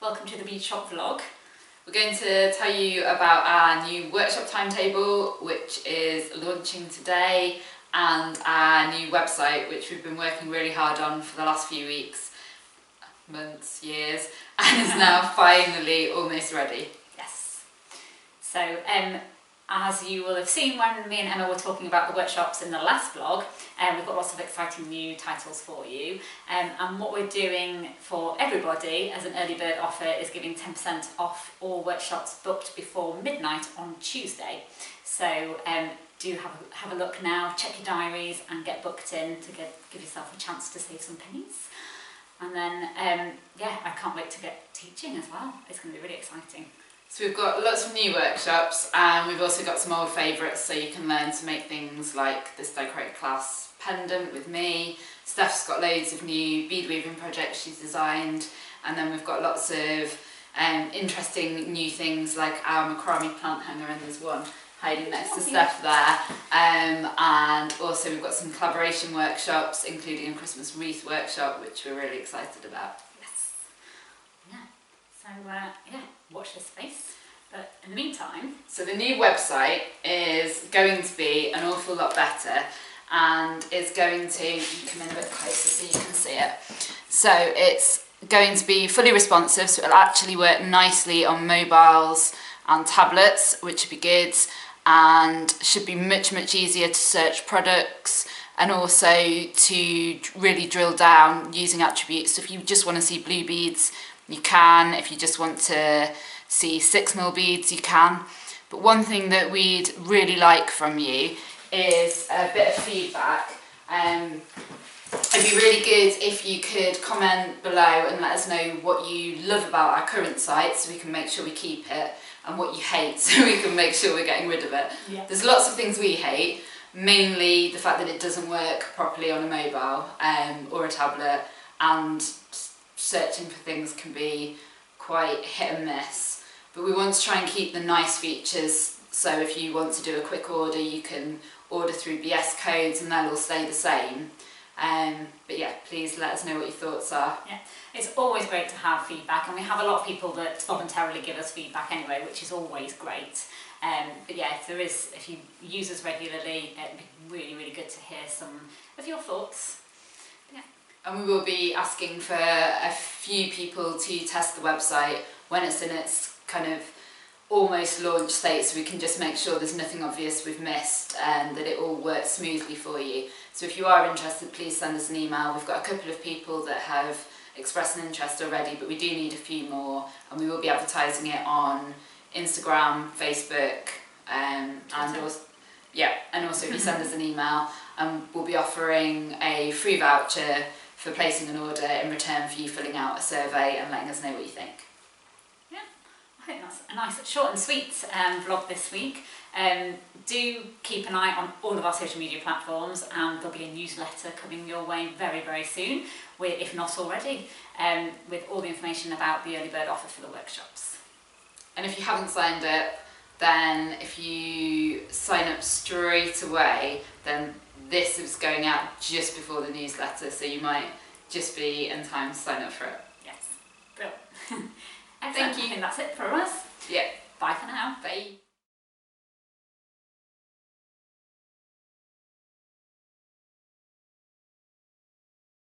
welcome to the Bead Shop vlog. We're going to tell you about our new workshop timetable, which is launching today, and our new website, which we've been working really hard on for the last few weeks, months, years, and is now finally almost ready. Yes. So, as you will have seen when me and Emma were talking about the workshops in the last vlog, we've got lots of exciting new titles for you. And what we're doing for everybody as an early bird offer is giving 10% off all workshops booked before midnight on Tuesday. So do have a look now, check your diaries and get booked in to give yourself a chance to save some pennies. And then, yeah, I can't wait to get teaching as well. It's going to be really exciting. So we've got lots of new workshops, and we've also got some old favourites, so you can learn to make things like this dichroic class pendant with me. Steph's got loads of new bead weaving projects she's designed, and then we've got lots of interesting new things like our macrame plant hanger, and there's one hiding next to Steph there. And also we've got some collaboration workshops, including a Christmas wreath workshop, which we're really excited about. Yes. Yeah. So, yeah, watch this space. But in the meantime... So the new website is going to be an awful lot better, and is going to... You come in a bit closer so you can see it. So it's going to be fully responsive, so it'll actually work nicely on mobiles and tablets, which would be good, and should be much easier to search products, and also to really drill down using attributes. So if you just want to see blue beads, you can. If you just want to see 6mm beads, you can. But one thing that we'd really like from you is a bit of feedback. It'd be really good if you could comment below and let us know what you love about our current site, so we can make sure we keep it, and what you hate, so we can make sure we're getting rid of it. Yeah. There's lots of things we hate, mainly the fact that it doesn't work properly on a mobile or a tablet, and searching for things can be quite hit and miss. But we want to try and keep the nice features, so if you want to do a quick order, you can order through BS codes and they'll all stay the same. But yeah, please let us know what your thoughts are. Yeah, it's always great to have feedback, and we have a lot of people that voluntarily give us feedback anyway, which is always great. But yeah, if you use us regularly, it'd be really good to hear some of your thoughts. Yeah. And we will be asking for a few people to test the website when it's in its kind of almost launch state, so we can just make sure there's nothing obvious we've missed and that it all works smoothly for you. So if you are interested, please send us an email. We've got a couple of people that have expressed an interest already, but we do need a few more, and we will be advertising it on Instagram, Facebook, and also, yeah, and also if you send us an email, we'll be offering a free voucher for placing an order in return for you filling out a survey and letting us know what you think. Yeah, I think that's a nice short and sweet vlog this week. Do keep an eye on all of our social media platforms, and there'll be a newsletter coming your way very soon, if not already, with all the information about the early bird offer for the workshops. And if you haven't signed up, then if you sign up straight away, then this is going out just before the newsletter, so you might just be in time to sign up for it. Yes, brilliant. Excellent. Thank you. I think that's it for us. Yeah. Bye for now. Bye.